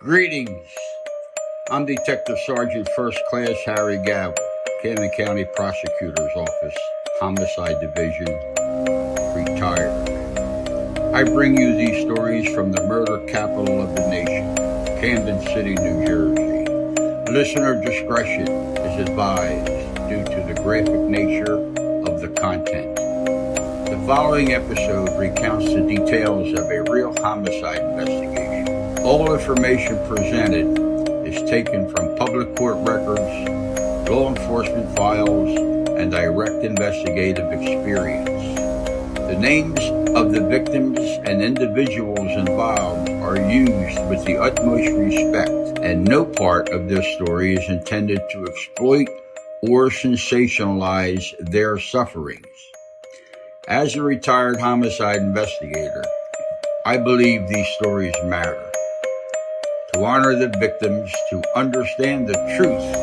Greetings. I'm Detective Sergeant First Class Harry Gavel, Camden County Prosecutor's Office, Homicide Division, retired. I bring you these stories from the murder capital of the nation, Camden City, New Jersey. Listener discretion is advised due to the graphic nature of the content. The following episode recounts the details of a real homicide investigation. All information presented is taken from public court records, law enforcement files, and direct investigative experience. The names of the victims and individuals involved are used with the utmost respect, and no part of this story is intended to exploit or sensationalize their sufferings. As a retired homicide investigator, I believe these stories matter. To honor the victims, to understand the truth,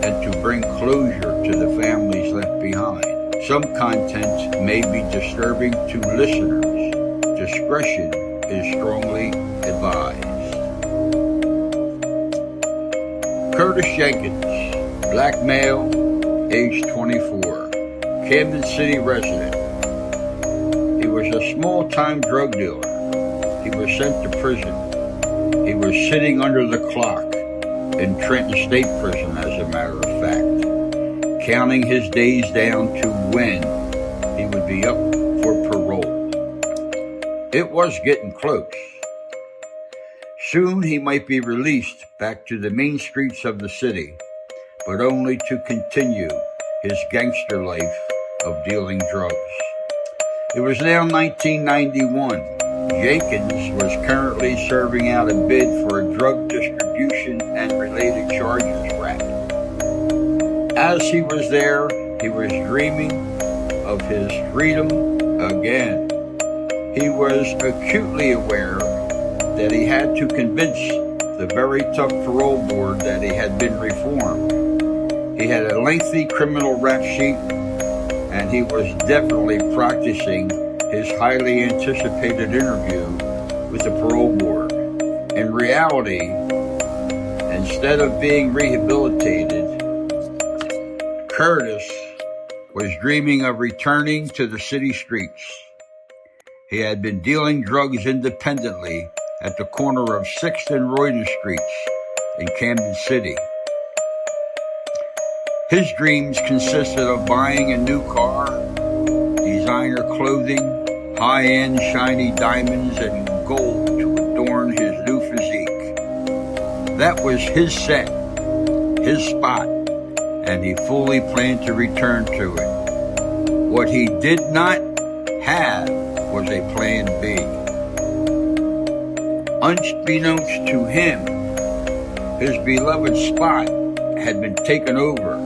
and to bring closure to the families left behind. Some content may be disturbing to listeners. Discretion is strongly advised. Curtis Jenkins, black male, age 24, Camden City resident. He was a small-time drug dealer. He was sent to prison. He was sitting under the clock in Trenton State Prison, as a matter of fact, counting his days down to when he would be up for parole. It was getting close. Soon he might be released back to the main streets of the city, but only to continue his gangster life of dealing drugs. It was now 1991. Jenkins was currently serving out a bid for a drug distribution and related charges rap. As he was there, he was dreaming of his freedom again. He was acutely aware that he had to convince the very tough parole board that he had been reformed. He had a lengthy criminal rap sheet, and he was definitely practicing his highly anticipated interview with the parole board. In reality, instead of being rehabilitated, Curtis was dreaming of returning to the city streets. He had been dealing drugs independently at the corner of 6th and Royden Streets in Camden City. His dreams consisted of buying a new car, designer clothing, high-end shiny diamonds and gold to adorn his new physique. That was his set, his spot, and he fully planned to return to it. What he did not have was a plan B. Unbeknownst to him, his beloved spot had been taken over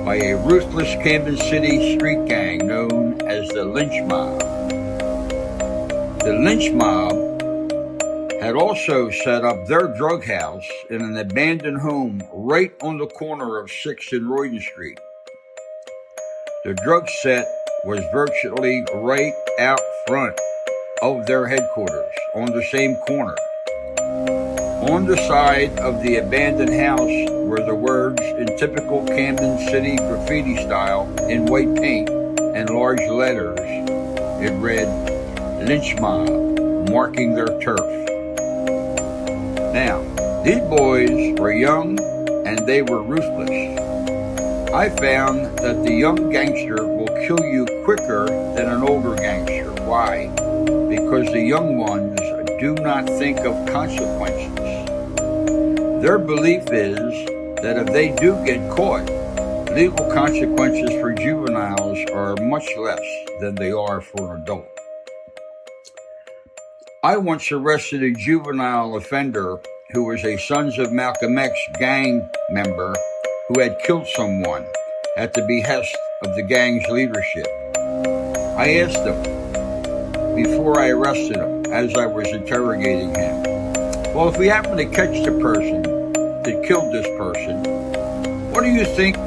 by a ruthless Camden City street gang known as the Lynch Mob. The Lynch Mob had also set up their drug house in an abandoned home right on the corner of 6th and Royden Street. The drug set was virtually right out front of their headquarters on the same corner. On the side of the abandoned house were the words in typical Camden City graffiti style in white paint and large letters. It read, Lynch Mob, marking their turf. Now, these boys were young and they were ruthless. I found that the young gangster will kill you quicker than an older gangster. Why? Because the young ones do not think of consequences. Their belief is that if they do get caught, legal consequences for juveniles are much less than they are for an adult. I once arrested a juvenile offender who was a Sons of Malcolm X gang member who had killed someone at the behest of the gang's leadership. I asked him, before I arrested him, as I was interrogating him, well, if we happen to catch the person that killed this person, what do you think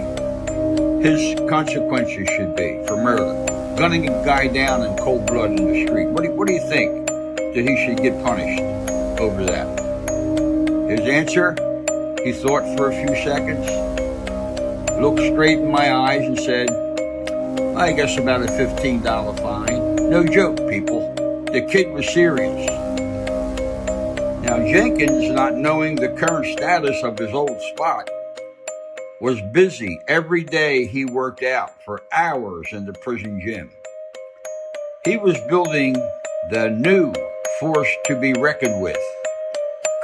his consequences should be for murder? Gunning a guy down in cold blood in the street. What do you think that he should get punished over that? His answer? He thought for a few seconds, looked straight in my eyes and said, I guess about a $15 fine. No joke, people. The kid was serious. Now, Jenkins, not knowing the current status of his old spot, was busy. Every day he worked out for hours in the prison gym. He was building the new force to be reckoned with.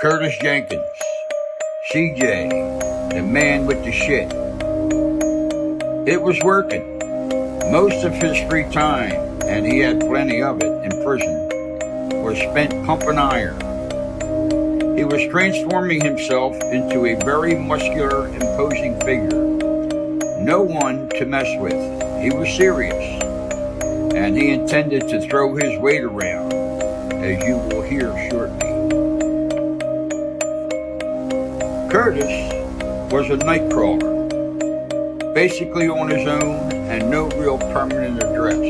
Curtis Jenkins, CJ, the man with the shit. It was working. Most of his free time, and he had plenty of it in prison, was spent pumping iron. He was transforming himself into a very muscular, imposing figure. No one to mess with. He was serious, and he intended to throw his weight around, as you will hear shortly. Curtis was a nightcrawler, basically on his own and no real permanent address.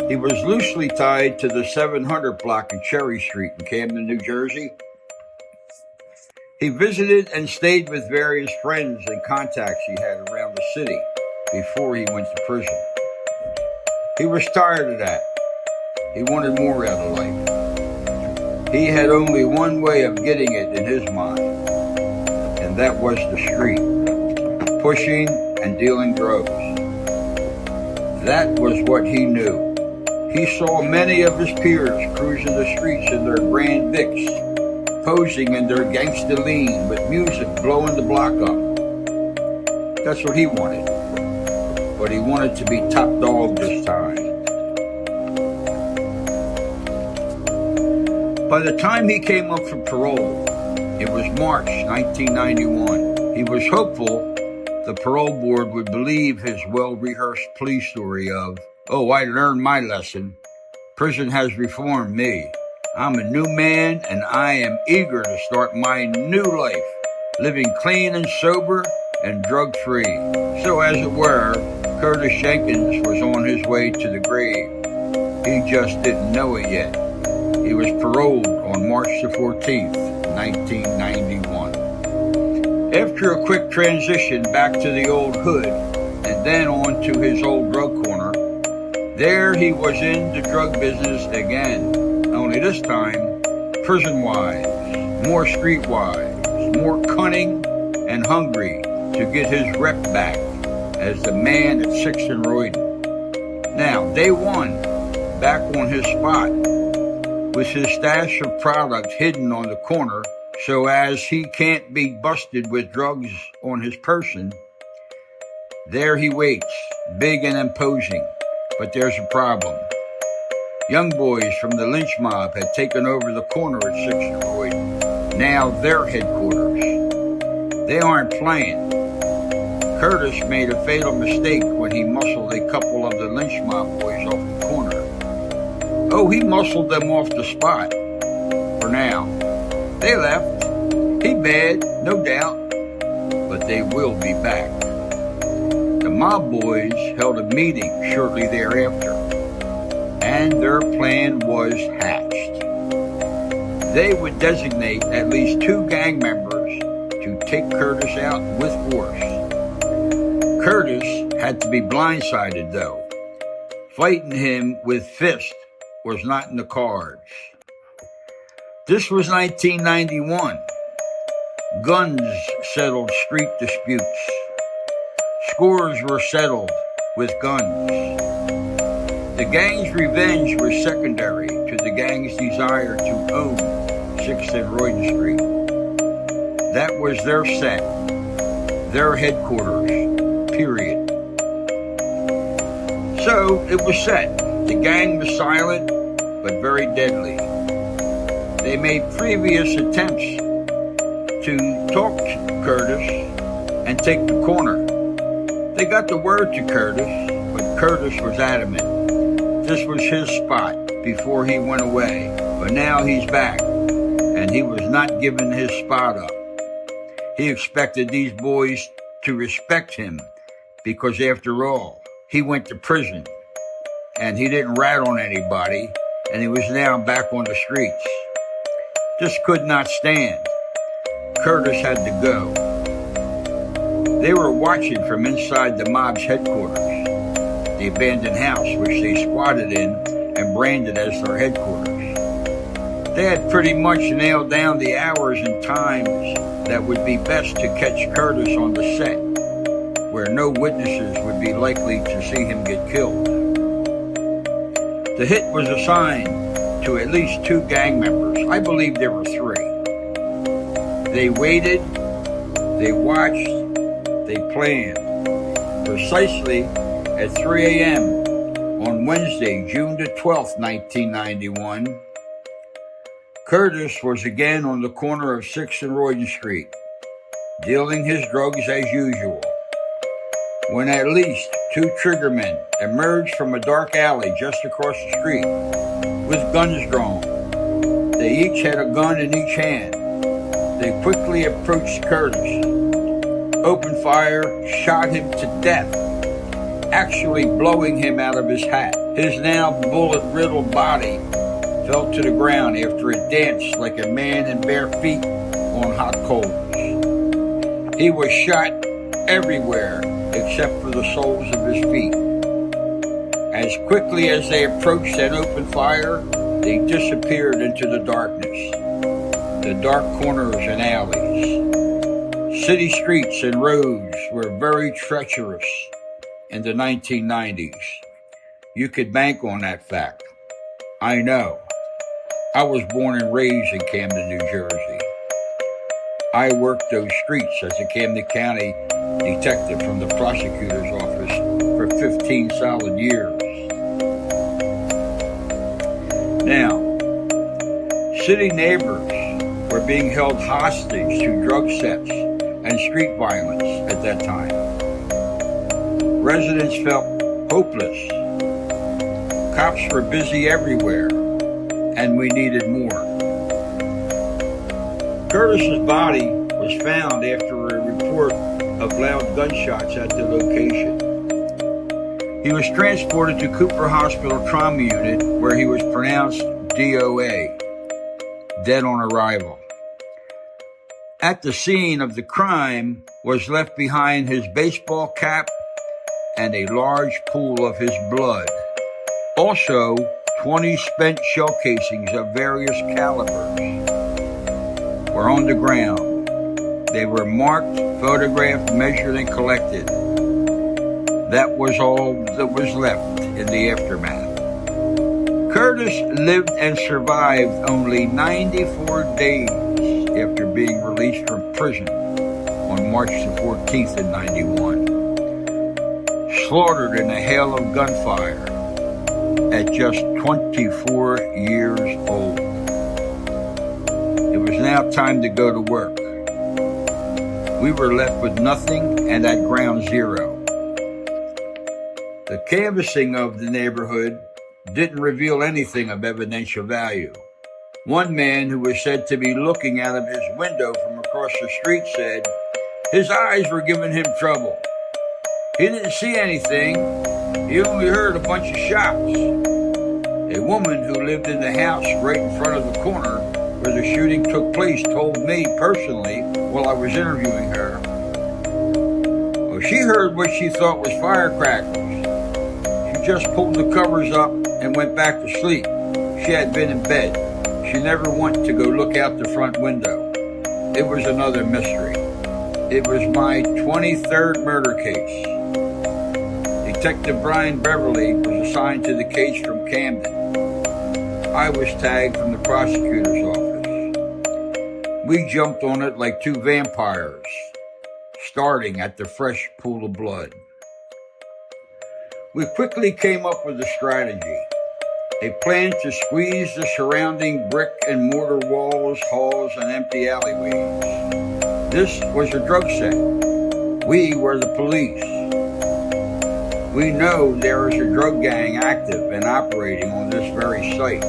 He was loosely tied to the 700 block of Cherry Street in Camden, New Jersey. He visited and stayed with various friends and contacts he had around the city before he went to prison. He was tired of that. He wanted more out of life. He had only one way of getting it in his mind, and that was the street, pushing and dealing drugs. That was what he knew. He saw many of his peers cruising the streets in their Grand Vics, posing in their gangsta lean with music blowing the block up. That's what he wanted. But he wanted to be top dog this time. By the time he came up for parole, it was March 1991. He was hopeful the parole board would believe his well-rehearsed plea story of, oh, I learned my lesson. Prison has reformed me. I'm a new man, and I am eager to start my new life, living clean and sober and drug-free. So, as it were, Curtis Jenkins was on his way to the grave. He just didn't know it yet. He was paroled on March the 14th, 1991. After a quick transition back to the old hood and then on to his old drug corner, there he was in the drug business again, only this time prison-wise, more street-wise, more cunning and hungry to get his rep back as the man at 6th and Royden. Now, day one, back on his spot, with his stash of product hidden on the corner, so as he can't be busted with drugs on his person, there he waits, big and imposing. But there's a problem. Young boys from the lynch mob had taken over the corner at 6th and Royden, now their headquarters. They aren't playing. Curtis made a fatal mistake when he muscled a couple of the lynch mob boys off the corner. Oh, he muscled them off the spot. For now. They left. He bad, no doubt, but they will be back. The mob boys held a meeting shortly thereafter, and their plan was hatched. They would designate at least 2 gang members to take Curtis out with force. Curtis had to be blindsided, though. Fighting him with fists was not in the cards. This was 1991. Guns settled street disputes. Scores were settled with guns. The gang's revenge was secondary to the gang's desire to own 6th and Royden Street. That was their set, their headquarters, period. So it was set. The gang was silent, but very deadly. They made previous attempts to talk to Curtis and take the corner. They got the word to Curtis, but Curtis was adamant. This was his spot before he went away, but now he's back, and he was not giving his spot up. He expected these boys to respect him because, after all, he went to prison, and he didn't rat on anybody, and he was now back on the streets. This could not stand. Curtis had to go. They were watching from inside the mob's headquarters, the abandoned house which they squatted in and branded as their headquarters. They had pretty much nailed down the hours and times that would be best to catch Curtis on the set, where no witnesses would be likely to see him get killed. The hit was assigned to at least 2 gang members. I believe there were 3. They waited, they watched, they planned. Precisely at 3 a.m. on Wednesday, June the 12th, 1991, Curtis was again on the corner of 6th and Royden Street, dealing his drugs as usual, when at least 2 triggermen emerged from a dark alley just across the street with guns drawn. They each had a gun in each hand. They quickly approached Curtis, opened fire, shot him to death, actually blowing him out of his hat. His now bullet-riddled body fell to the ground after it danced like a man in bare feet on hot coals. He was shot everywhere except for the soles of his feet. As quickly as they approached and opened fire, they disappeared into the darkness, the dark corners and alleys. City streets and roads were very treacherous in the 1990s. You could bank on that fact. I know. I was born and raised in Camden, New Jersey. I worked those streets as a Camden County detective from the prosecutor's office for 15 solid years. Now, city neighbors were being held hostage to drug sets and street violence at that time. Residents felt hopeless. Cops were busy everywhere, and we needed more. Curtis's body was found after a report of loud gunshots at the location. He was transported to Cooper Hospital Trauma Unit, where he was pronounced DOA, dead on arrival. At the scene of the crime was left behind his baseball cap and a large pool of his blood. Also, 20 spent shell casings of various calibers were on the ground. They were marked, photographed, measured, and collected. That was all that was left in the aftermath. Curtis lived and survived only 94 days after being released from prison on March the 14th in 91. Slaughtered in a hail of gunfire at just 24 years old. It was now time to go to work. We were left with nothing and at ground zero. The canvassing of the neighborhood didn't reveal anything of evidential value. One man who was said to be looking out of his window from across the street said his eyes were giving him trouble. He didn't see anything. He only heard a bunch of shots. A woman who lived in the house right in front of the corner where the shooting took place told me personally while I was interviewing her. Well, she heard what she thought was firecrackers. She just pulled the covers up and went back to sleep. She had been in bed. She never went to go look out the front window. It was another mystery. It was my 23rd murder case. Detective Brian Beverly was assigned to the case from Camden. I was tagged from the prosecutor's office. We jumped on it like 2 vampires, starting at the fresh pool of blood. We quickly came up with a strategy, a plan to squeeze the surrounding brick and mortar walls, halls, and empty alleyways. This was a drug set. We were the police. We know there is a drug gang active and operating on this very site.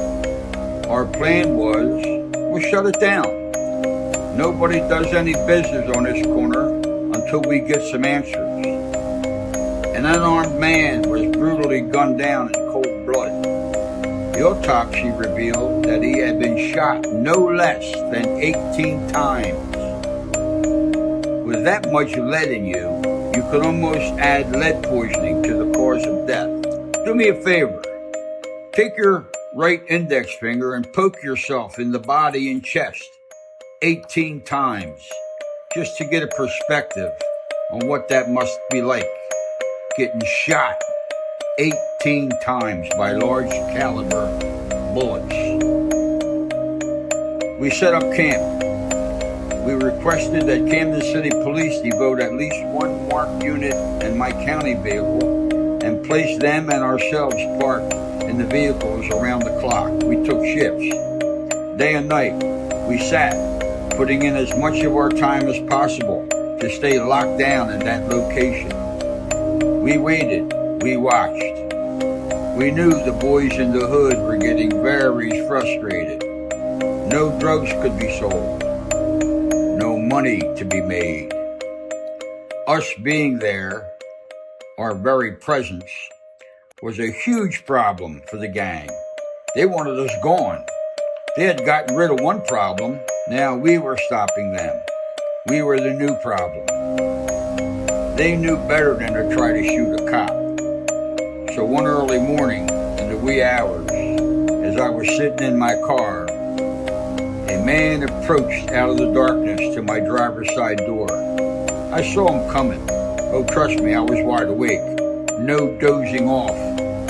Our plan was, we'll shut it down. Nobody does any business on this corner until we get some answers. An unarmed man was brutally gunned down in cold blood. The autopsy revealed that he had been shot no less than 18 times With that much lead in you, you could almost add lead poisoning to the cause of death. Do me a favor. Take your right index finger and poke yourself in the body and chest 18 times, just to get a perspective on what that must be like, getting shot 18 times by large caliber bullets. We set up camp. We requested that Camden City Police devote at least one marked unit in my county vehicle and place them and ourselves parked in the vehicles around the clock. We took shifts. Day and night, we sat, putting in as much of our time as possible to stay locked down in that location. We waited. We watched. We knew the boys in the hood were getting very frustrated. No drugs could be sold. No money to be made. Us being there, our very presence, was a huge problem for the gang. They wanted us gone. They had gotten rid of one problem. Now we were stopping them. We were the new problem. They knew better than to try to shoot a cop. So one early morning, in the wee hours, as I was sitting in my car, a man approached out of the darkness to my driver's side door. I saw him coming. Oh, trust me, I was wide awake. No dozing off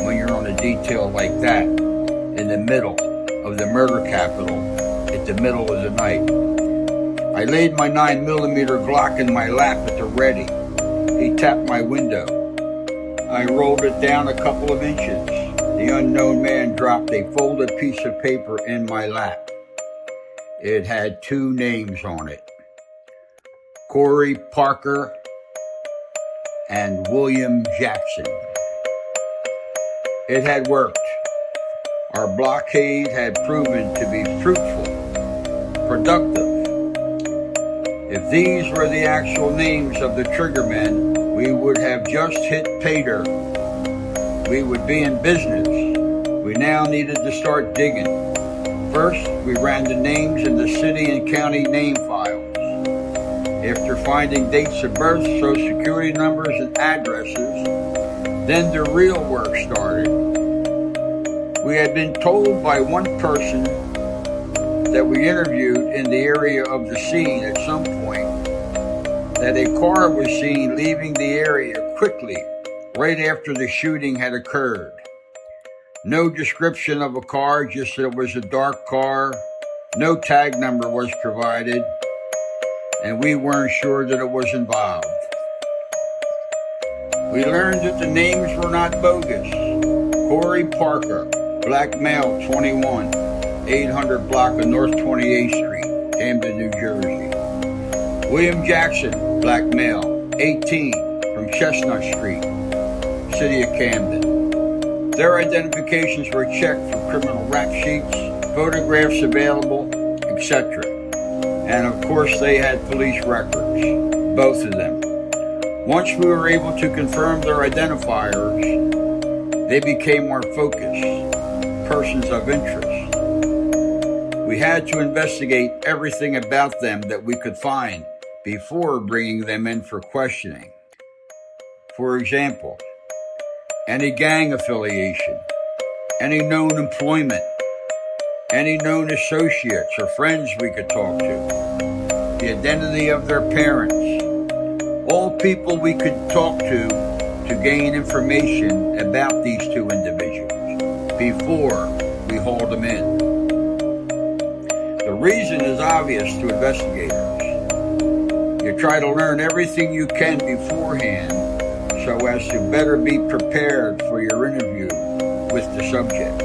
when you're on a detail like that in the middle of the murder capital at the middle of the night. I laid my 9mm Glock in my lap at the ready. He tapped my window. I rolled it down a couple of inches. The unknown man dropped a folded piece of paper in my lap. It had two names on it, Corey Parker and William Jackson. It had worked. Our blockade had proven to be fruitful, productive. If these were the actual names of the triggermen, we would have just hit pay dirt. We would be in business. We now needed to start digging. First, we ran the names in the city and county name files. After finding dates of birth, social security numbers, and addresses, then the real work started. We had been told by one person that we interviewed in the area of the scene at some point that a car was seen leaving the area quickly right after the shooting had occurred. No description of a car, just that it was a dark car. No tag number was provided, and we weren't sure that it was involved. We learned that the names were not bogus. Corey Parker, black male, 21, 800 block of North 28th Street, Camden, New Jersey. William Jackson, black male, 18, from Chestnut Street, City of Camden. Their identifications were checked for criminal rap sheets, photographs available, etc. And of course they had police records, both of them. Once we were able to confirm their identifiers, they became our focus, persons of interest. We had to investigate everything about them that we could find before bringing them in for questioning. For example, any gang affiliation, any known employment, any known associates or friends we could talk to, the identity of their parents, all people we could talk to gain information about these two individuals before we hauled them in. The reason is obvious to investigators. You try to learn everything you can beforehand so as to better be prepared for your interview with the subject.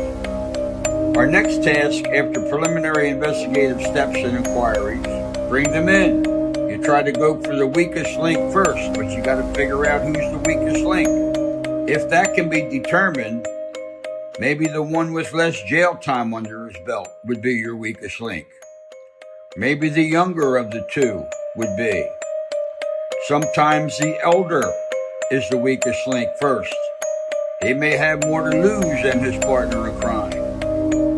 Our next task, after preliminary investigative steps and inquiries, bring them in. You try to go for the weakest link first, but you got to figure out who's the weakest link. If that can be determined, maybe the one with less jail time under his belt would be your weakest link. Maybe the younger of the two would be. Sometimes the elder is the weakest link first. He may have more to lose than his partner in crime.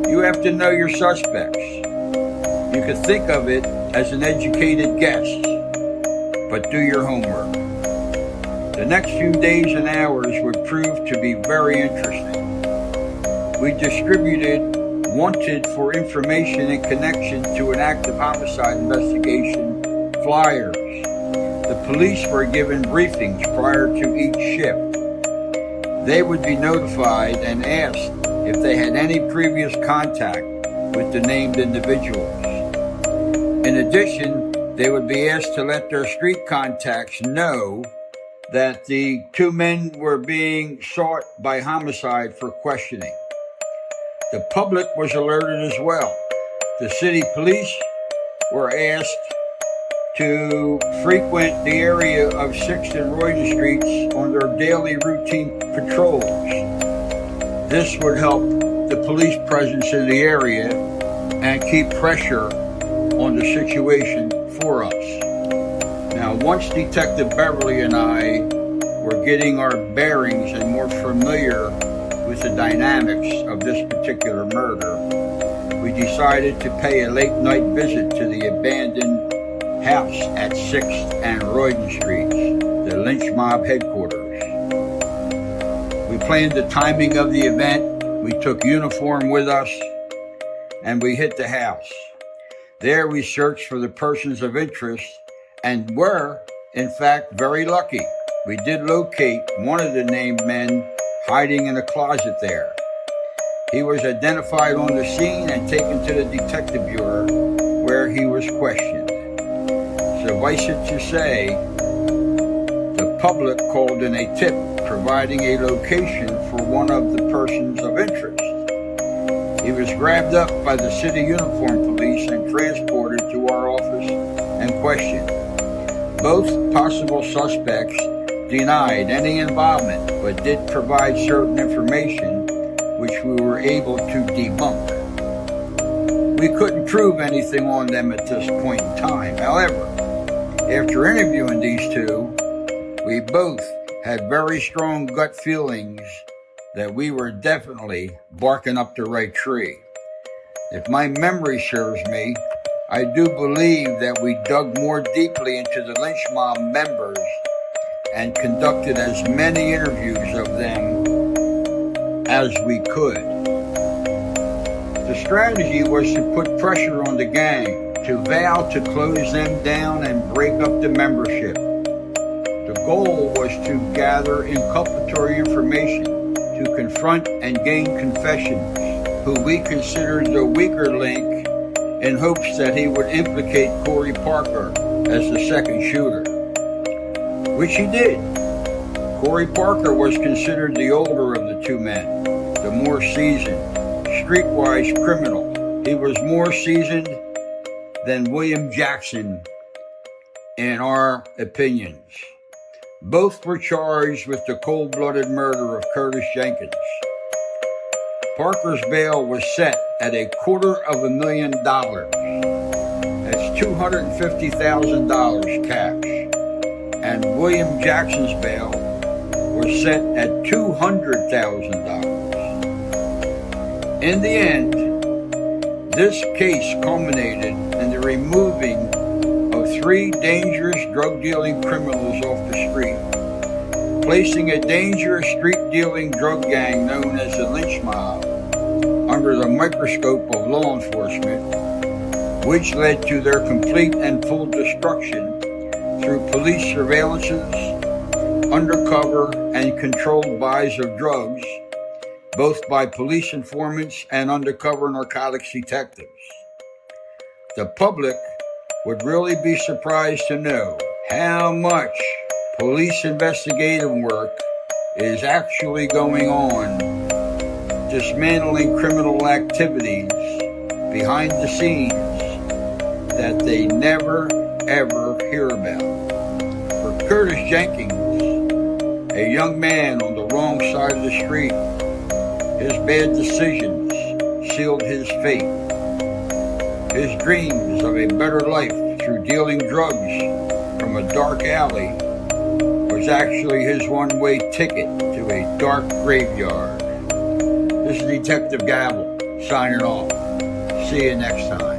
You have to know your suspects. You could think of it as an educated guess. but do your homework. The next few days and hours would prove to be very interesting. We distributed wanted for information in connection to an active homicide investigation flyers. The police were given briefings prior to each shift. They would be notified and asked if they had any previous contact with the named individuals. In addition, they would be asked to let their street contacts know that the two men were being sought by homicide for questioning. The public was alerted as well. The city police were asked to frequent the area of 6th and Royden Streets on their daily routine patrols. This would help the police presence in the area and keep pressure on the situation for us. Now, once Detective Beverly and I were getting our bearings and more familiar with the dynamics of this particular murder, we decided to pay a late night visit to the abandoned house at 6th and Royden Streets, the lynch mob headquarters. We planned the timing of the event, we took uniform with us, and we hit the house. There we searched for the persons of interest and were, in fact, very lucky. We did locate one of the named men hiding in a closet there. He was identified on the scene and taken to the detective bureau where he was questioned. Suffice it to say, the public called in a tip providing a location for one of the persons of interest. He was grabbed up by the city uniform police and transported to our office and questioned. Both possible suspects denied any involvement, but did provide certain information which we were able to debunk. We couldn't prove anything on them at this point in time. However, after interviewing these two, we both had very strong gut feelings that we were definitely barking up the right tree. If my memory serves me, I do believe that we dug more deeply into the lynch mob members and conducted as many interviews of them as we could. The strategy was to put pressure on the gang to vow to close them down and break up the membership. The goal was to gather inculpatory information to confront and gain confessions who we considered the weaker link in hopes that he would implicate Corey Parker as the second shooter, which he did. Corey Parker was considered the older of the two men, the more seasoned, streetwise criminal. He was more seasoned than William Jackson, in our opinions. Both were charged with the cold-blooded murder of Curtis Jenkins. Parker's bail was set at $250,000. That's $250,000 cash. And William Jackson's bail was set at $200,000. In the end, this case culminated in the removing of 3 dangerous drug-dealing criminals off the street, placing a dangerous street-dealing drug gang known as the lynch mob under the microscope of law enforcement, which led to their complete and full destruction through police surveillances, undercover and controlled buys of drugs, both by police informants and undercover narcotics detectives. The public would really be surprised to know how much police investigative work is actually going on, dismantling criminal activities behind the scenes that they never, ever hear about. For Curtis Jenkins, a young man on the wrong side of the street, his bad decisions sealed his fate. His dreams of a better life through dealing drugs from a dark alley was actually his one-way ticket to a dark graveyard. This is Detective Gavel, signing off. See you next time.